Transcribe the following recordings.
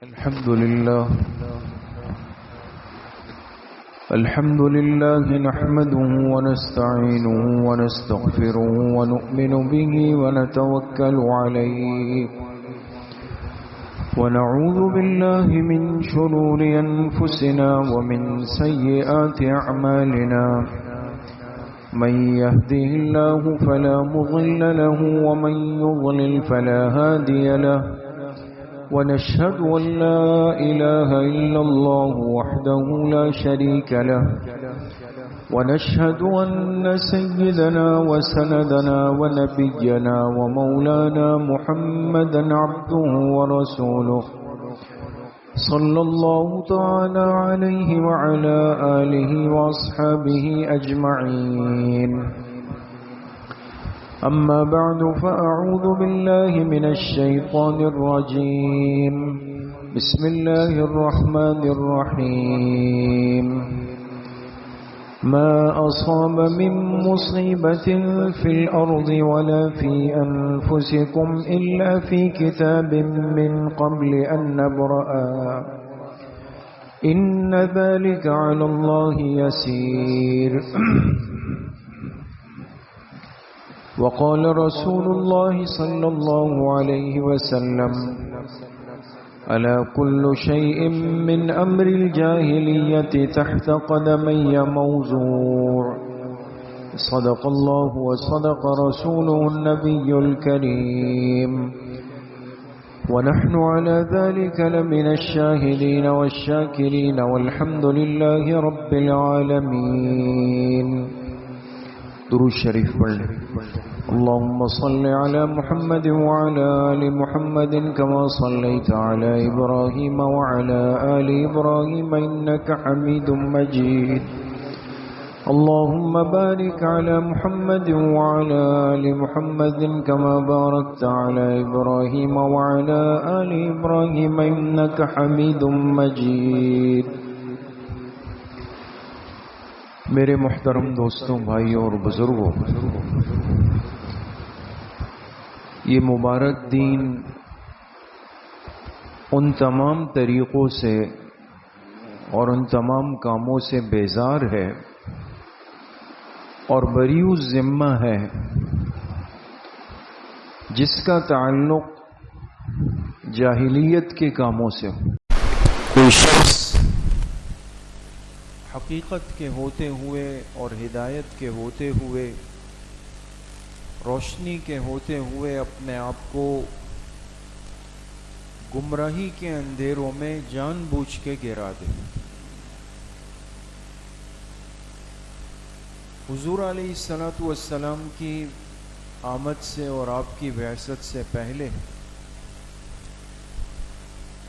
الحمد لله نحمده ونستعينه ونستغفره ونؤمن به ونتوكل عليه ونعوذ بالله من شرور أنفسنا ومن سيئات أعمالنا من يهده الله فلا مضل له ومن يضلل فلا هادي له ونشهد أن لا إله إلا الله وحده لا شريك له ونشهد أن سيدنا وسندنا ونبينا ومولانا محمدا عبده ورسوله صلى الله تعالى عليه وعلى آله وأصحابه أجمعين أما بعد فأعوذ بالله من الشيطان الرجيم بسم الله الرحمن الرحيم ما أصاب من مصيبة في الأرض ولا في أنفسكم إلا في كتاب من قبل أن نبرأها إن ذلك على الله يسير وقال رسول الله صلى الله عليه وسلم ألا كل شيء من أمر الجاهلية تحت قدمي موزور صدق الله وصدق رسوله النبي الكريم ونحن على ذلك لمن الشاهدين والشاكرين والحمد لله رب العالمين. درود شریف پڑھ اللهم صل على محمد وعلى آل محمد كما صليت على إبراهيم وعلى آل إبراهيم إنك حميد مجيد. اللهم بارك على محمد وعلى آل محمد كما باركت على إبراهيم وعلى آل إبراهيم إنك حميد مجيد. میرے محترم دوستوں، بھائیوں اور بزرگوں، یہ مبارک دین ان تمام طریقوں سے اور ان تمام کاموں سے بیزار ہے اور بری الذمہ ہے جس کا تعلق جاہلیت کے کاموں سے ہو. کوئی شخص حقیقت کے ہوتے ہوئے اور ہدایت کے ہوتے ہوئے، روشنی کے ہوتے ہوئے اپنے آپ کو گمراہی کے اندھیروں میں جان بوجھ کے گرا دے. حضور علیہ الصلوۃ والسلام کی آمد سے اور آپ کی بعثت سے پہلے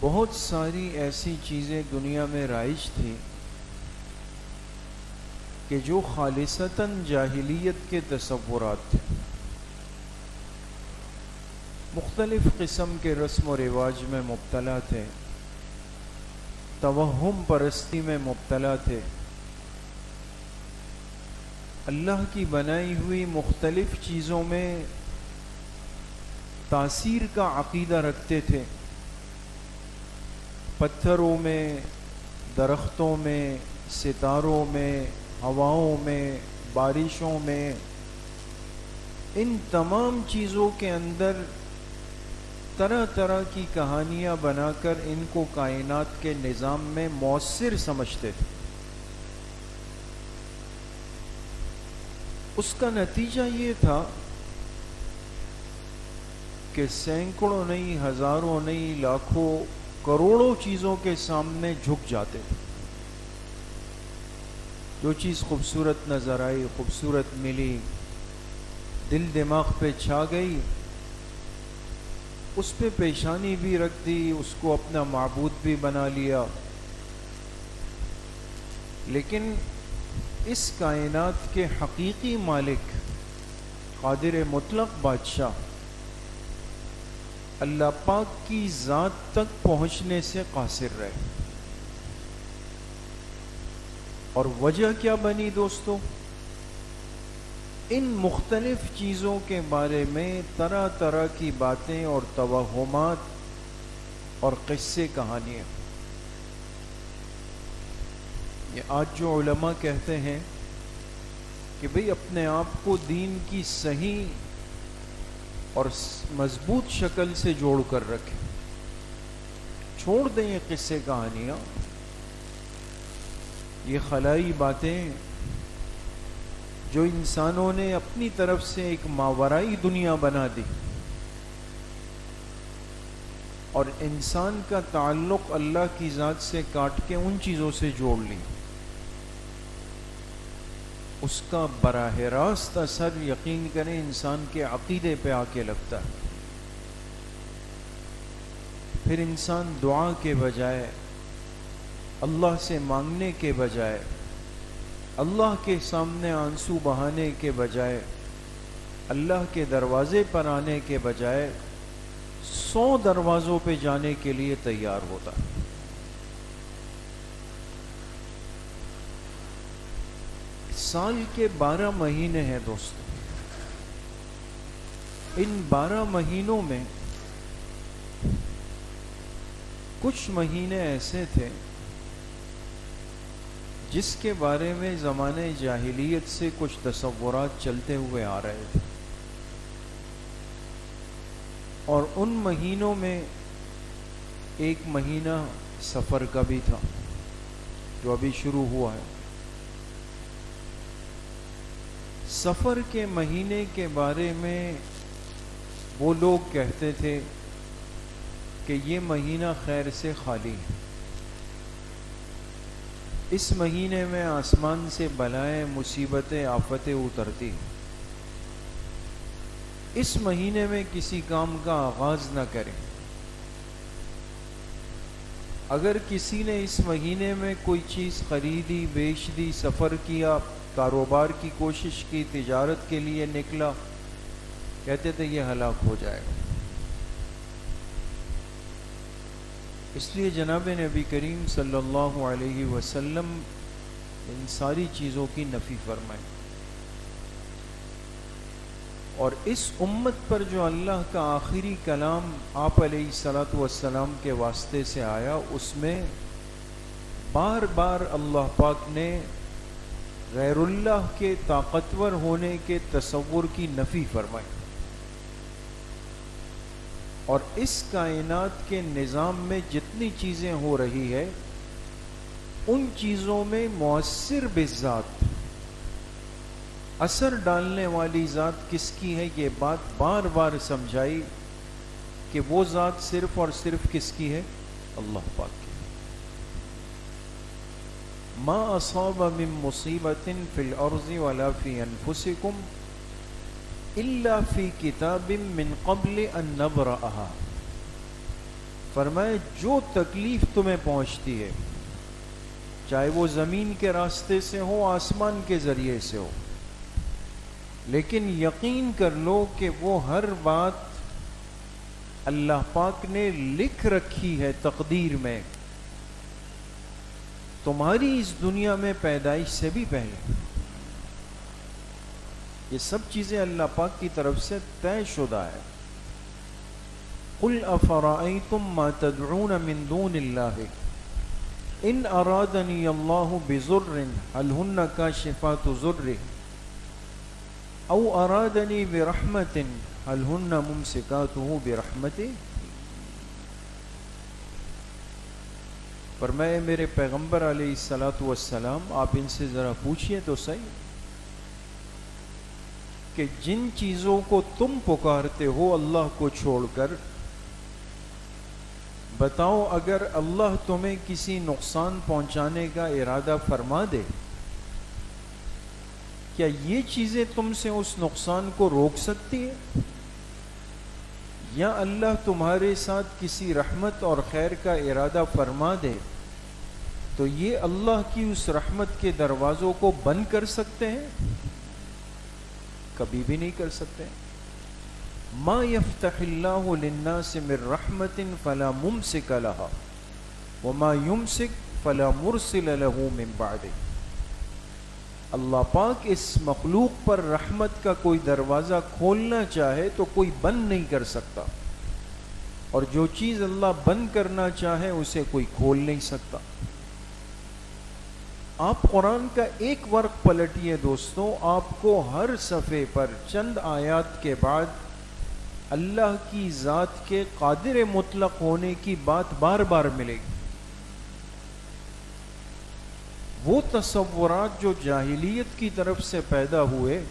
بہت ساری ایسی چیزیں دنیا میں رائج تھی کہ جو خالصتاً جاہلیت کے تصورات تھے. مختلف قسم کے رسم و رواج میں مبتلا تھے، توہم پرستی میں مبتلا تھے، اللہ کی بنائی ہوئی مختلف چیزوں میں تاثیر کا عقیدہ رکھتے تھے. پتھروں میں، درختوں میں، ستاروں میں، ہواؤں میں، بارشوں میں، ان تمام چیزوں کے اندر طرح طرح کی کہانیاں بنا کر ان کو کائنات کے نظام میں مؤثر سمجھتے تھے. اس کا نتیجہ یہ تھا کہ سینکڑوں نہیں، ہزاروں نہیں، لاکھوں، کروڑوں چیزوں کے سامنے جھک جاتے تھے. جو چیز خوبصورت نظر آئی، خوبصورت ملی، دل دماغ پہ چھا گئی، اس پہ پیشانی بھی رکھ دی، اس کو اپنا معبود بھی بنا لیا. لیکن اس کائنات کے حقیقی مالک، قادر مطلق بادشاہ اللہ پاک کی ذات تک پہنچنے سے قاصر رہے. اور وجہ کیا بنی دوستو؟ ان مختلف چیزوں کے بارے میں طرح طرح کی باتیں اور توہمات اور قصے کہانیاں. یہ آج جو علماء کہتے ہیں کہ بھئی اپنے آپ کو دین کی صحیح اور مضبوط شکل سے جوڑ کر رکھیں، چھوڑ دیں یہ قصے کہانیاں، یہ خلائی باتیں جو انسانوں نے اپنی طرف سے ایک ماورائی دنیا بنا دی اور انسان کا تعلق اللہ کی ذات سے کاٹ کے ان چیزوں سے جوڑ لی. اس کا براہ راست اثر یقین کریں انسان کے عقیدے پہ آ کے لگتا ہے. پھر انسان دعا کے بجائے، اللہ سے مانگنے کے بجائے، اللہ کے سامنے آنسو بہانے کے بجائے، اللہ کے دروازے پر آنے کے بجائے 100 دروازوں پہ جانے کے لیے تیار ہوتا ہے. سال کے 12 مہینے ہیں دوستو. ان 12 مہینوں میں کچھ مہینے ایسے تھے جس کے بارے میں زمانے جاہلیت سے کچھ تصورات چلتے ہوئے آ رہے تھے، اور ان مہینوں میں ایک مہینہ سفر کا بھی تھا جو ابھی شروع ہوا ہے. سفر کے مہینے کے بارے میں وہ لوگ کہتے تھے کہ یہ مہینہ خیر سے خالی ہے، اس مہینے میں آسمان سے بلائیں، مصیبتیں، آفتیں اترتی، اس مہینے میں کسی کام کا آغاز نہ کریں. اگر کسی نے اس مہینے میں کوئی چیز خریدی، بیچ دی، سفر کیا، کاروبار کی کوشش کی، تجارت کے لیے نکلا، کہتے تھے یہ ہلاک ہو جائے گا. اس لیے جناب نبی کریم صلی اللہ علیہ وسلم ان ساری چیزوں کی نفی فرمائے. اور اس امت پر جو اللہ کا آخری کلام آپ علیہ الصلوۃ والسلام کے واسطے سے آیا، اس میں بار بار اللہ پاک نے غیر اللہ کے طاقتور ہونے کے تصور کی نفی فرمائی، اور اس کائنات کے نظام میں جتنی چیزیں ہو رہی ہے ان چیزوں میں مؤثر بذات، اثر ڈالنے والی ذات کس کی ہے، یہ بات بار بار سمجھائی کہ وہ ذات صرف اور صرف کس کی ہے، اللہ پاک کی. ما اصاب من مصیبت فی الارض ولا فی انفسکم الا فی کتاب من قبل ان نبرأها. فرمائے جو تکلیف تمہیں پہنچتی ہے، چاہے وہ زمین کے راستے سے ہو، آسمان کے ذریعے سے ہو، لیکن یقین کر لو کہ وہ ہر بات اللہ پاک نے لکھ رکھی ہے تقدیر میں، تمہاری اس دنیا میں پیدائش سے بھی پہلے. یہ سب چیزیں اللہ پاک کی طرف سے طے شدہ ہے. قل افرأیتم ما تدعون من دون اللہ ان ارادنی اللہ بضر هل ہن کاشفات ضرہ او ارادنی برحمت هل ہن ممسکاتہ برحمتہ. فرمائے میرے پیغمبر علیہ الصلوۃ والسلام، آپ ان سے ذرا پوچھئے تو صحیح کہ جن چیزوں کو تم پکارتے ہو اللہ کو چھوڑ کر، بتاؤ اگر اللہ تمہیں کسی نقصان پہنچانے کا ارادہ فرما دے، کیا یہ چیزیں تم سے اس نقصان کو روک سکتی ہے؟ یا اللہ تمہارے ساتھ کسی رحمت اور خیر کا ارادہ فرما دے تو یہ اللہ کی اس رحمت کے دروازوں کو بند کر سکتے ہیں؟ کبھی بھی نہیں کر سکتے. ما یفتح اللہ للناس من رحمت فلا ممسک لها وما یمسک فلا مرسل له من بعده. اللہ پاک اس مخلوق پر رحمت کا کوئی دروازہ کھولنا چاہے تو کوئی بند نہیں کر سکتا، اور جو چیز اللہ بند کرنا چاہے اسے کوئی کھول نہیں سکتا. آپ قرآن کا ایک ورق پلٹیے دوستوں، آپ کو ہر صفحے پر چند آیات کے بعد اللہ کی ذات کے قادر مطلق ہونے کی بات بار بار ملے گی. وہ تصورات جو جاہلیت کی طرف سے پیدا ہوئے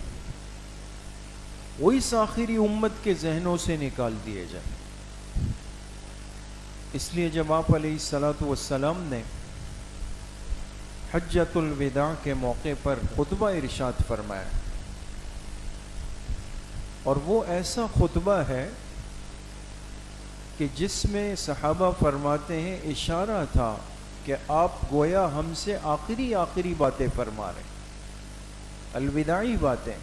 وہ اس آخری امت کے ذہنوں سے نکال دیے جائیں. اس لیے جب آپ علیہ الصلاۃ والسلام نے حجۃ الوداع کے موقع پر خطبہ ارشاد فرمایا، اور وہ ایسا خطبہ ہے کہ جس میں صحابہ فرماتے ہیں اشارہ تھا کہ آپ گویا ہم سے آخری باتیں فرما رہے ہیں، الوداعی باتیں.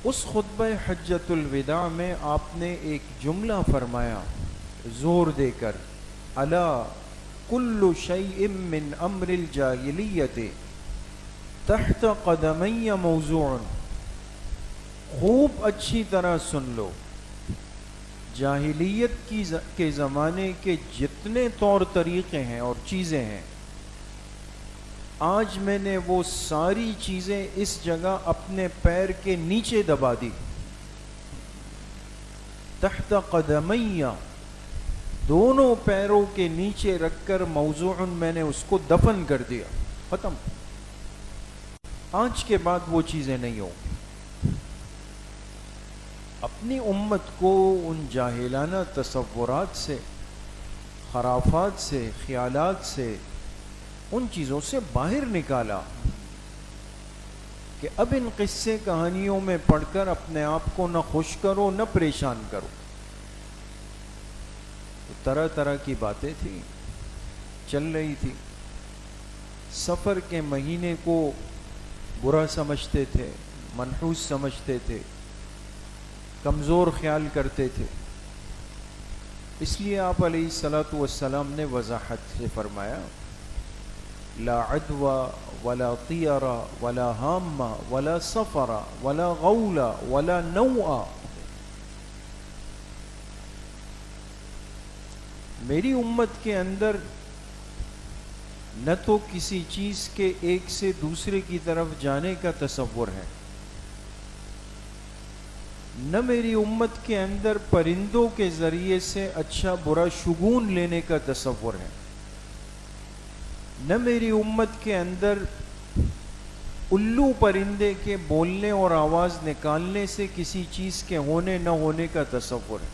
اس خطبہ حجۃ الوداع میں آپ نے ایک جملہ فرمایا زور دے کر، الا کل شیء من امر الجاہلیت تحت قدمی موضوع. خوب اچھی طرح سن لو، جاہلیت کے زمانے کے جتنے طور طریقے ہیں اور چیزیں ہیں، آج میں نے وہ ساری چیزیں اس جگہ اپنے پیر کے نیچے دبا دی. تحت قدمی، دونوں پیروں کے نیچے رکھ کر موضوعن میں نے اس کو دفن کر دیا، ختم. آج کے بعد وہ چیزیں نہیں ہوں. اپنی امت کو ان جاہلانہ تصورات سے، خرافات سے، خیالات سے، ان چیزوں سے باہر نکالا کہ اب ان قصے کہانیوں میں پڑھ کر اپنے آپ کو نہ خوش کرو نہ پریشان کرو. طرح طرح کی باتیں تھیں، چل رہی تھی. سفر کے مہینے کو برا سمجھتے تھے، منحوس سمجھتے تھے، کمزور خیال کرتے تھے. اس لیے آپ علیہ الصلاۃ والسلام نے وضاحت سے فرمایا، لا عدوى ولا طیر ولا ہام ولا سفر ولا غول ولا نوء. میری امت کے اندر نہ تو کسی چیز کے ایک سے دوسرے کی طرف جانے کا تصور ہے، نہ میری امت کے اندر پرندوں کے ذریعے سے اچھا برا شگون لینے کا تصور ہے، نہ میری امت کے اندر الو پرندے کے بولنے اور آواز نکالنے سے کسی چیز کے ہونے نہ ہونے کا تصور ہے،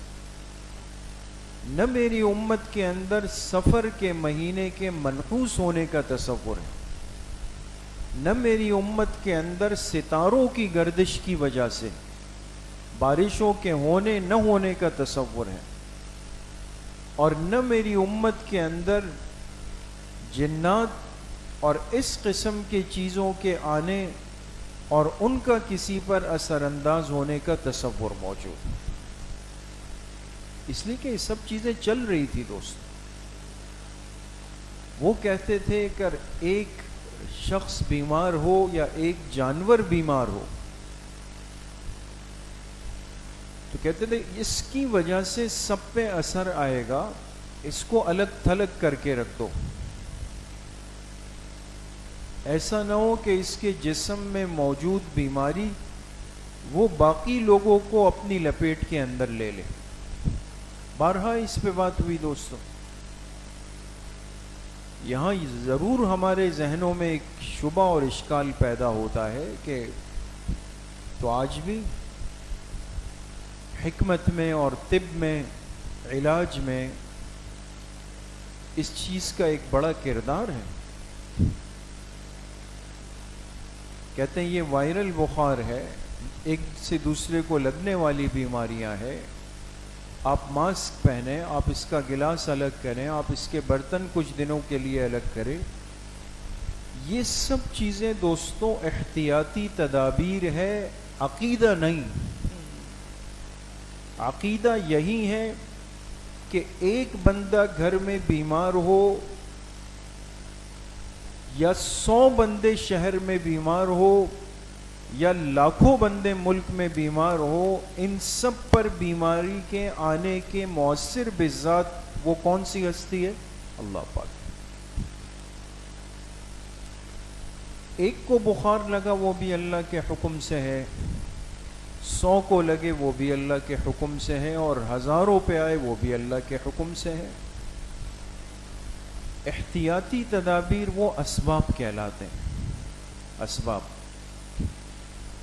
نہ میری امت کے اندر سفر کے مہینے کے منحوس ہونے کا تصور ہے، نہ میری امت کے اندر ستاروں کی گردش کی وجہ سے بارشوں کے ہونے نہ ہونے کا تصور ہے، اور نہ میری امت کے اندر جنات اور اس قسم کی چیزوں کے آنے اور ان کا کسی پر اثر انداز ہونے کا تصور موجود ہے. اس لیے کہ یہ سب چیزیں چل رہی تھی دوست. وہ کہتے تھے اگر ایک شخص بیمار ہو یا ایک جانور بیمار ہو تو کہتے تھے اس کی وجہ سے سب پہ اثر آئے گا، اس کو الگ تھلگ کر کے رکھ دو، ایسا نہ ہو کہ اس کے جسم میں موجود بیماری وہ باقی لوگوں کو اپنی لپیٹ کے اندر لے لے. بارہا اس پہ بات ہوئی دوستوں. یہاں ضرور ہمارے ذہنوں میں ایک شبہ اور اشکال پیدا ہوتا ہے کہ تو آج بھی حکمت میں اور طب میں، علاج میں اس چیز کا ایک بڑا کردار ہے. کہتے ہیں یہ وائرل بخار ہے، ایک سے دوسرے کو لگنے والی بیماریاں ہیں، آپ ماسک پہنیں، آپ اس کا گلاس الگ کریں، آپ اس کے برتن کچھ دنوں کے لیے الگ کریں. یہ سب چیزیں دوستوں احتیاطی تدابیر ہے، عقیدہ نہیں. عقیدہ یہی ہے کہ ایک بندہ گھر میں بیمار ہو یا 100 بندے شہر میں بیمار ہو، یا لاکھوں بندے ملک میں بیمار ہو، ان سب پر بیماری کے آنے کے مؤثر بذات وہ کون سی ہستی ہے؟ اللہ پاک۔ ایک کو بخار لگا وہ بھی اللہ کے حکم سے ہے، 100 کو لگے وہ بھی اللہ کے حکم سے ہے، اور ہزاروں پہ آئے وہ بھی اللہ کے حکم سے ہے۔ احتیاطی تدابیر وہ اسباب کہلاتے ہیں، اسباب۔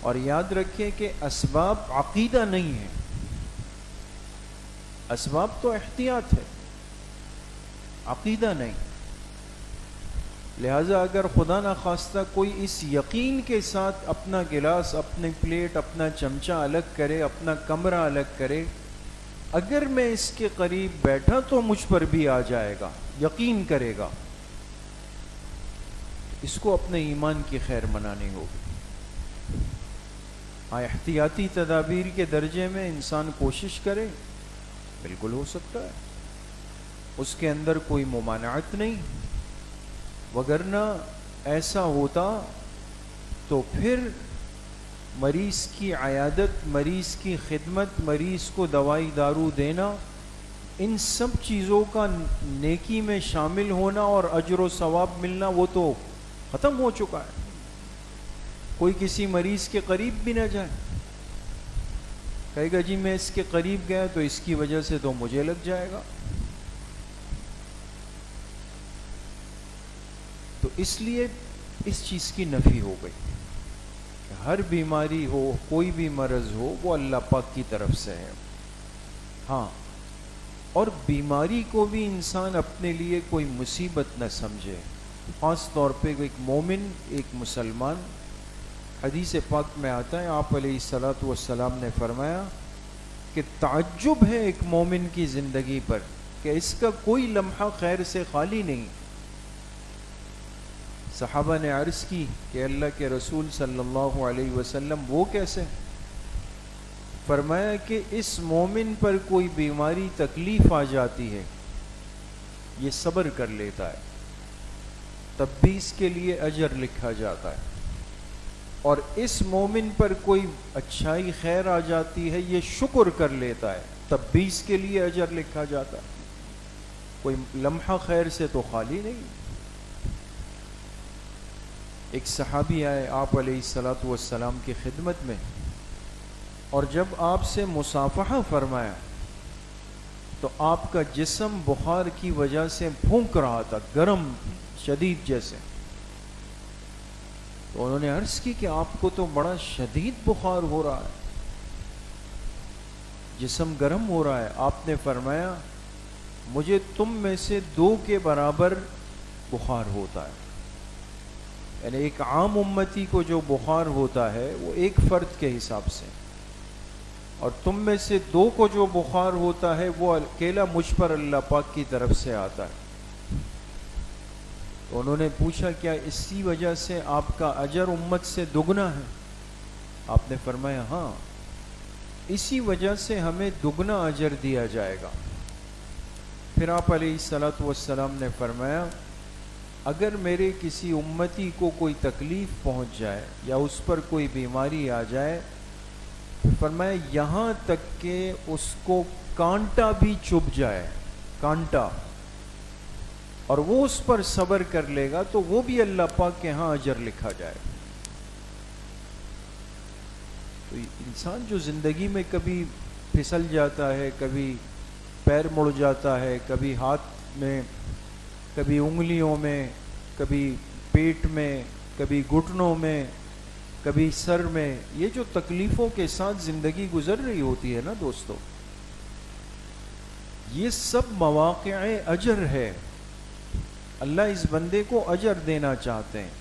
اور یاد رکھیں کہ اسباب عقیدہ نہیں ہے، اسباب تو احتیاط ہے، عقیدہ نہیں۔ لہذا اگر خدا نخواستہ کوئی اس یقین کے ساتھ اپنا گلاس، اپنی پلیٹ، اپنا چمچہ الگ کرے، اپنا کمرہ الگ کرے، اگر میں اس کے قریب بیٹھا تو مجھ پر بھی آ جائے گا، یقین کرے گا، اس کو اپنے ایمان کی خیر منانی ہوگی۔ احتیاطی تدابیر کے درجے میں انسان کوشش کرے، بالکل ہو سکتا ہے، اس کے اندر کوئی ممانعت نہیں، وگرنہ ایسا ہوتا تو پھر مریض کی عیادت، مریض کی خدمت، مریض کو دوائی دارو دینا، ان سب چیزوں کا نیکی میں شامل ہونا اور اجر و ثواب ملنا وہ تو ختم ہو چکا ہے۔ کوئی کسی مریض کے قریب بھی نہ جائے، کہے گا جی میں اس کے قریب گیا تو اس کی وجہ سے تو مجھے لگ جائے گا۔ تو اس لیے اس چیز کی نفی ہو گئی کہ ہر بیماری ہو، کوئی بھی مرض ہو، وہ اللہ پاک کی طرف سے ہے۔ ہاں، اور بیماری کو بھی انسان اپنے لیے کوئی مصیبت نہ سمجھے، خاص طور پہ ایک مومن، ایک مسلمان۔ حدیث پاک میں آتا ہے، آپ علیہ الصلاۃ والسلام نے فرمایا کہ تعجب ہے ایک مومن کی زندگی پر کہ اس کا کوئی لمحہ خیر سے خالی نہیں۔ صحابہ نے عرض کی کہ اللہ کے رسول صلی اللہ علیہ وسلم وہ کیسے؟ فرمایا کہ اس مومن پر کوئی بیماری تکلیف آ جاتی ہے، یہ صبر کر لیتا ہے، تب بھی اس کے لیے اجر لکھا جاتا ہے، اور اس مومن پر کوئی اچھائی خیر آ جاتی ہے، یہ شکر کر لیتا ہے، تب بھی اس کے لیے اجر لکھا جاتا ہے۔ کوئی لمحہ خیر سے تو خالی نہیں۔ ایک صحابی آئے آپ علیہ الصلاۃ والسلام کی خدمت میں، اور جب آپ سے مصافحہ فرمایا تو آپ کا جسم بخار کی وجہ سے پھونک رہا تھا، گرم شدید جیسے۔ تو انہوں نے عرض کی کہ آپ کو تو بڑا شدید بخار ہو رہا ہے، جسم گرم ہو رہا ہے۔ آپ نے فرمایا مجھے تم میں سے 2 کے برابر بخار ہوتا ہے، یعنی ایک عام امتی کو جو بخار ہوتا ہے وہ ایک فرد کے حساب سے، اور تم میں سے 2 کو جو بخار ہوتا ہے وہ اکیلا مجھ پر اللہ پاک کی طرف سے آتا ہے۔ تو انہوں نے پوچھا کیا اسی وجہ سے آپ کا اجر امت سے دگنا ہے؟ آپ نے فرمایا ہاں، اسی وجہ سے ہمیں دگنا اجر دیا جائے گا۔ پھر آپ علیہ الصلاۃ والسلام نے فرمایا اگر میرے کسی امتی کو کوئی تکلیف پہنچ جائے یا اس پر کوئی بیماری آ جائے، فرمایا یہاں تک کہ اس کو کانٹا بھی چبھ جائے، کانٹا، اور وہ اس پر صبر کر لے گا تو وہ بھی اللہ پاک کے ہاں اجر لکھا جائے۔ تو انسان جو زندگی میں کبھی پھسل جاتا ہے، کبھی پیر مڑ جاتا ہے، کبھی ہاتھ میں، کبھی انگلیوں میں، کبھی پیٹ میں، کبھی گھٹنوں میں، کبھی سر میں، یہ جو تکلیفوں کے ساتھ زندگی گزر رہی ہوتی ہے نا دوستو، یہ سب مواقع اجر ہے۔ اللہ اس بندے کو اجر دینا چاہتے ہیں،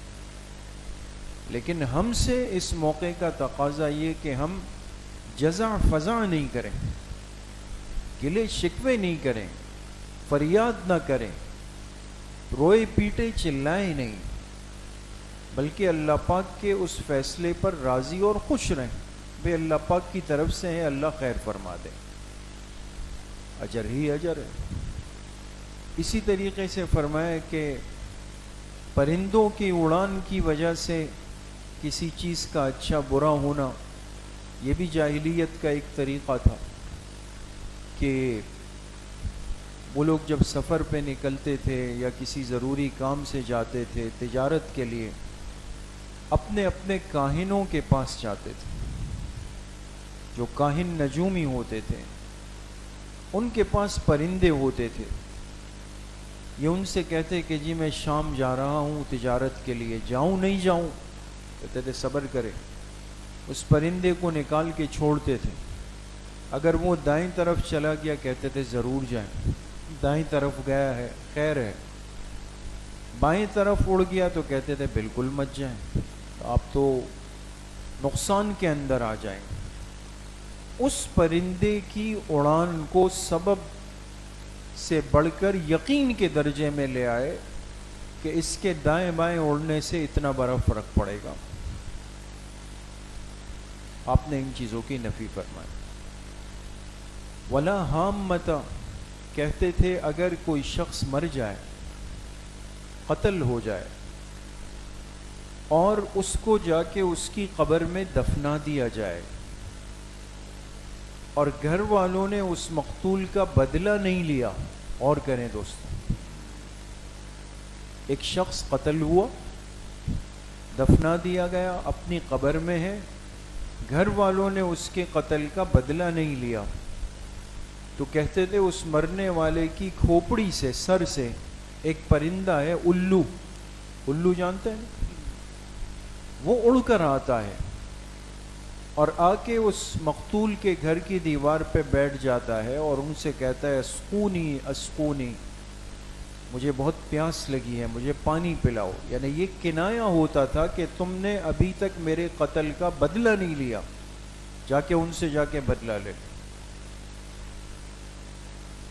لیکن ہم سے اس موقع کا تقاضا یہ کہ ہم جزع فضع نہیں کریں، گلے شکوے نہیں کریں، فریاد نہ کریں، روئے پیٹے چلائیں نہیں، بلکہ اللہ پاک کے اس فیصلے پر راضی اور خوش رہیں، بے اللہ پاک کی طرف سے ہے، اللہ خیر فرما دے، اجر ہی اجر ہے۔ اسی طریقے سے فرمایا کہ پرندوں کی اڑان کی وجہ سے کسی چیز کا اچھا برا ہونا یہ بھی جاہلیت کا ایک طریقہ تھا کہ وہ لوگ جب سفر پہ نکلتے تھے یا کسی ضروری کام سے جاتے تھے تجارت کے لیے، اپنے اپنے کاہنوں کے پاس جاتے تھے، جو کاہن نجومی ہوتے تھے ان کے پاس پرندے ہوتے تھے. یہ ان سے کہتے کہ جی میں شام جا رہا ہوں تجارت کے لیے، جاؤں نہیں جاؤں؟ کہتے تھے صبر کرے. اس پرندے کو نکال کے چھوڑتے تھے. اگر وہ دائیں طرف چلا گیا کہتے تھے ضرور جائیں، دائیں طرف گیا ہے خیر ہے. بائیں طرف اڑ گیا تو کہتے تھے بالکل مت جائیں، آپ تو نقصان کے اندر آ جائیں. اس پرندے کی اڑان کو سبب سے بڑھ کر یقین کے درجے میں لے آئے کہ اس کے دائیں بائیں اڑنے سے اتنا بڑا فرق پڑے گا. آپ نے ان چیزوں کی نفی فرمائی. ولا ہامتا، کہتے تھے اگر کوئی شخص مر جائے، قتل ہو جائے، اور اس کو جا کے اس کی قبر میں دفنا دیا جائے اور گھر والوں نے اس مقتول کا بدلہ نہیں لیا، اور کریں دوستو، ایک شخص قتل ہوا، دفنا دیا گیا، اپنی قبر میں ہے، گھر والوں نے اس کے قتل کا بدلہ نہیں لیا، تو کہتے تھے اس مرنے والے کی کھوپڑی سے، سر سے ایک پرندہ ہے الو، الو جانتے ہیں، وہ اڑ کر آتا ہے اور آ کے اس مقتول کے گھر کی دیوار پہ بیٹھ جاتا ہے اور ان سے کہتا ہے اسقونی اسقونی، مجھے بہت پیاس لگی ہے، مجھے پانی پلاؤ. یعنی یہ کنایا ہوتا تھا کہ تم نے ابھی تک میرے قتل کا بدلہ نہیں لیا، جا کے ان سے جا کے بدلہ لے.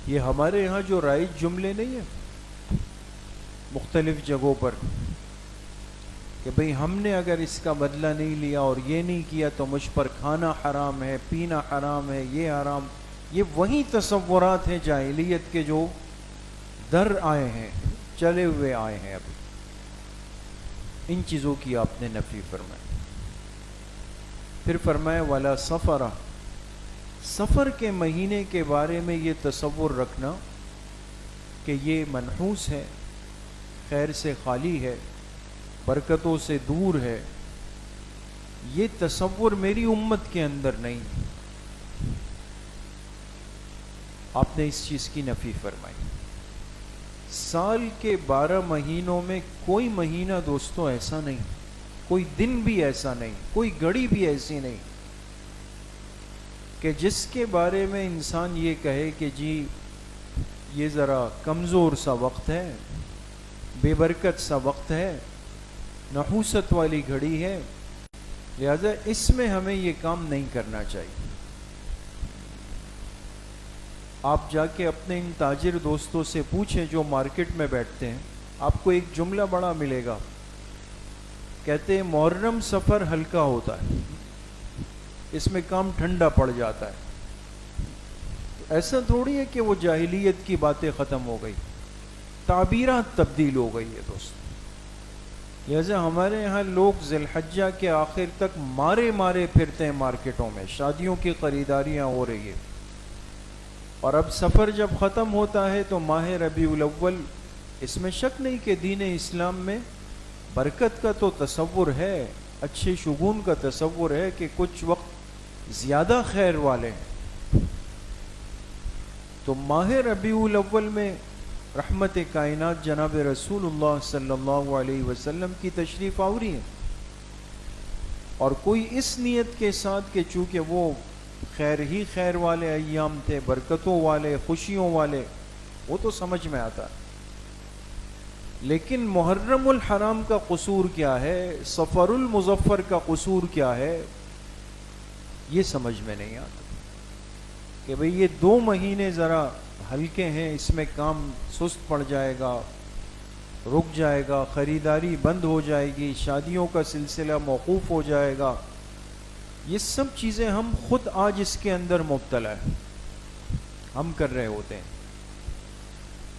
یہ ہمارے یہاں جو رائج جملے نہیں ہیں مختلف جگہوں پر کہ بھئی ہم نے اگر اس کا بدلہ نہیں لیا اور یہ نہیں کیا تو مجھ پر کھانا حرام ہے، پینا حرام ہے، یہ حرام. یہ وہی تصورات ہیں جاہلیت کے جو در آئے ہیں، چلے ہوئے آئے ہیں. ابھی ان چیزوں کی آپ نے نفی فرمائی. پھر فرمایا والا سفرہ، سفر کے مہینے کے بارے میں یہ تصور رکھنا کہ یہ منحوس ہے، خیر سے خالی ہے، برکتوں سے دور ہے، یہ تصور میری امت کے اندر نہیں. آپ نے اس چیز کی نفی فرمائی. سال کے 12 مہینوں میں کوئی مہینہ دوستوں ایسا نہیں، کوئی دن بھی ایسا نہیں، کوئی گھڑی بھی ایسی نہیں کہ جس کے بارے میں انسان یہ کہے کہ جی یہ ذرا کمزور سا وقت ہے، بے برکت سا وقت ہے، نحوست والی گھڑی ہے، لہذا اس میں ہمیں یہ کام نہیں کرنا چاہیے. آپ جا کے اپنے ان تاجر دوستوں سے پوچھیں جو مارکیٹ میں بیٹھتے ہیں، آپ کو ایک جملہ بڑا ملے گا، کہتے ہیں محرم سفر ہلکا ہوتا ہے، اس میں کام ٹھنڈا پڑ جاتا ہے. ایسا تھوڑی ہے کہ وہ جاہلیت کی باتیں ختم ہو گئی، تعبیرات تبدیل ہو گئی ہے دوست. لہذا ہمارے یہاں لوگ ذی الحجہ کے آخر تک مارے مارے پھرتے ہیں مارکیٹوں میں، شادیوں کی خریداریاں ہو رہی ہیں، اور اب سفر جب ختم ہوتا ہے تو ماہ ربیع الاول، اس میں شک نہیں کہ دین اسلام میں برکت کا تو تصور ہے، اچھے شگون کا تصور ہے کہ کچھ وقت زیادہ خیر والے ہیں. تو ماہ ربیع الاول میں رحمت کائنات جناب رسول اللہ صلی اللہ علیہ وسلم کی تشریف آوری ہے، اور کوئی اس نیت کے ساتھ کہ چونکہ وہ خیر ہی خیر والے ایام تھے، برکتوں والے، خوشیوں والے، وہ تو سمجھ میں آتا. لیکن محرم الحرام کا قصور کیا ہے، صفر المظفر کا قصور کیا ہے، یہ سمجھ میں نہیں آتا کہ بھئی یہ 2 مہینے ذرا ہلکے ہیں، اس میں کام سست پڑ جائے گا، رک جائے گا، خریداری بند ہو جائے گی، شادیوں کا سلسلہ موقوف ہو جائے گا. یہ سب چیزیں ہم خود آج اس کے اندر مبتلا ہیں، ہم کر رہے ہوتے ہیں،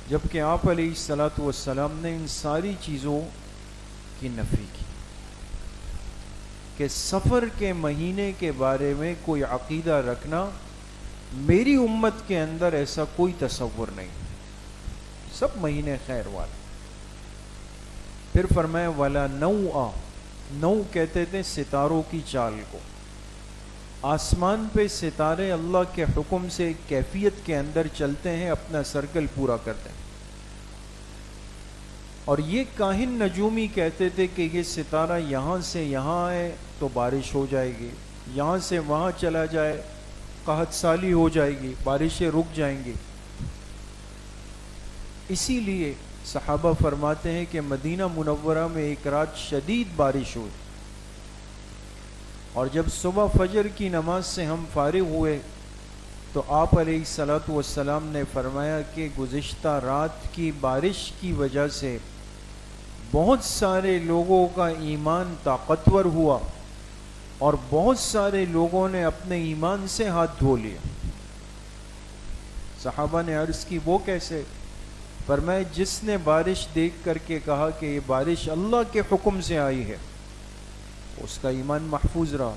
جبکہ آپ علیہ الصلاۃ والسلام نے ان ساری چیزوں کی نفی کی. کہ سفر کے مہینے کے بارے میں کوئی عقیدہ رکھنا میری امت کے اندر ایسا کوئی تصور نہیں، سب مہینے خیر والے۔ پھر فرمایا ولا نوء، نو کہتے تھے ستاروں کی چال کو، آسمان پہ ستارے اللہ کے حکم سے کیفیت کے اندر چلتے ہیں، اپنا سرکل پورا کرتے ہیں، اور یہ کاہن نجومی کہتے تھے کہ یہ ستارہ یہاں سے یہاں ہے تو بارش ہو جائے گی، یہاں سے وہاں چلا جائے قحط سالی ہو جائے گی، بارشیں رک جائیں گی۔ اسی لیے صحابہ فرماتے ہیں کہ مدینہ منورہ میں ایک رات شدید بارش ہوئی، اور جب صبح فجر کی نماز سے ہم فارغ ہوئے تو آپ علیہ الصلاۃ والسلام نے فرمایا کہ گزشتہ رات کی بارش کی وجہ سے بہت سارے لوگوں کا ایمان طاقتور ہوا، اور بہت سارے لوگوں نے اپنے ایمان سے ہاتھ دھو لیا۔ صحابہ نے عرض کی وہ کیسے؟ فرمایا جس نے بارش دیکھ کر کے کہا کہ یہ بارش اللہ کے حکم سے آئی ہے، اس کا ایمان محفوظ رہا،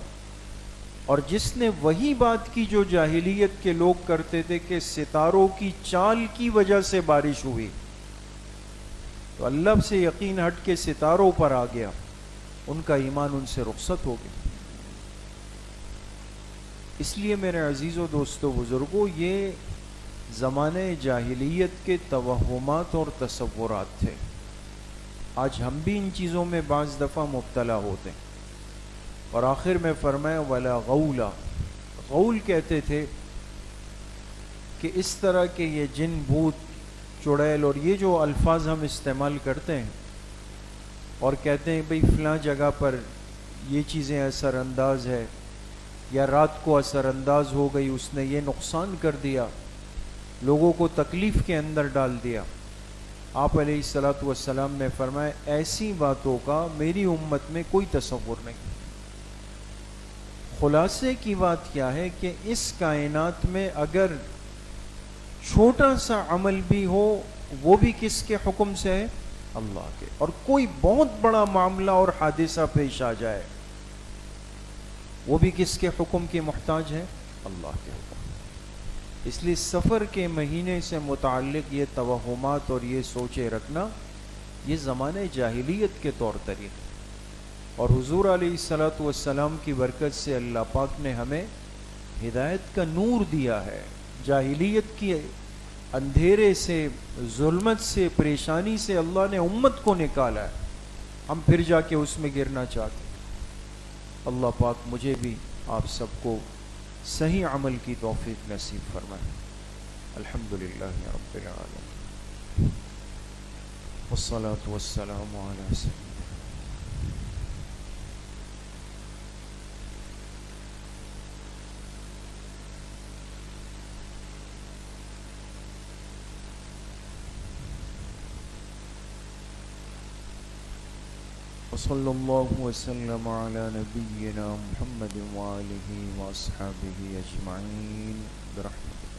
اور جس نے وہی بات کی جو جاہلیت کے لوگ کرتے تھے کہ ستاروں کی چال کی وجہ سے بارش ہوئی، تو اللہ سے یقین ہٹ کے ستاروں پر آ گیا، ان کا ایمان ان سے رخصت ہو گیا۔ اس لیے میرے عزیزو دوستو بزرگوں، یہ زمانے جاہلیت کے توہمات اور تصورات تھے۔ آج ہم بھی ان چیزوں میں بعض دفعہ مبتلا ہوتے ہیں۔ اور آخر میں فرمایا ولا غولا، غول کہتے تھے کہ اس طرح کے یہ جن بھوت چڑیل اور یہ جو الفاظ ہم استعمال کرتے ہیں اور کہتے ہیں بھئی فلاں جگہ پر یہ چیزیں اثر انداز ہے، یا رات کو اثر انداز ہو گئی، اس نے یہ نقصان کر دیا، لوگوں کو تکلیف کے اندر ڈال دیا۔ آپ علیہ الصلاۃ والسلام نے فرمایا ایسی باتوں کا میری امت میں کوئی تصور نہیں۔ خلاصے کی بات کیا ہے کہ اس کائنات میں اگر چھوٹا سا عمل بھی ہو وہ بھی کس کے حکم سے ہے؟ اللہ کے، اور کوئی بہت بڑا معاملہ اور حادثہ پیش آ جائے وہ بھی کس کے حکم کی محتاج ہے؟ اللہ کے حکم۔ اس لیے سفر کے مہینے سے متعلق یہ توہمات اور یہ سوچے رکھنا یہ زمانے جاہلیت کے طور طریقے، اور حضور علیہ الصلاۃ والسلام کی برکت سے اللہ پاک نے ہمیں ہدایت کا نور دیا ہے، جاہلیت کی اندھیرے سے، ظلمت سے، پریشانی سے اللہ نے امت کو نکالا ہے، ہم پھر جا کے اس میں گرنا چاہتے ہیں۔ اللہ پاک مجھے بھی آپ سب کو صحیح عمل کی توفیق نصیب فرمائے۔ الحمدللہ رب العالمین، والصلاة والسلام علی سیدنا وصلی اللہ وسلم علی نبینا محمد وآلہ واصحابہ اجمعین برحمتہ۔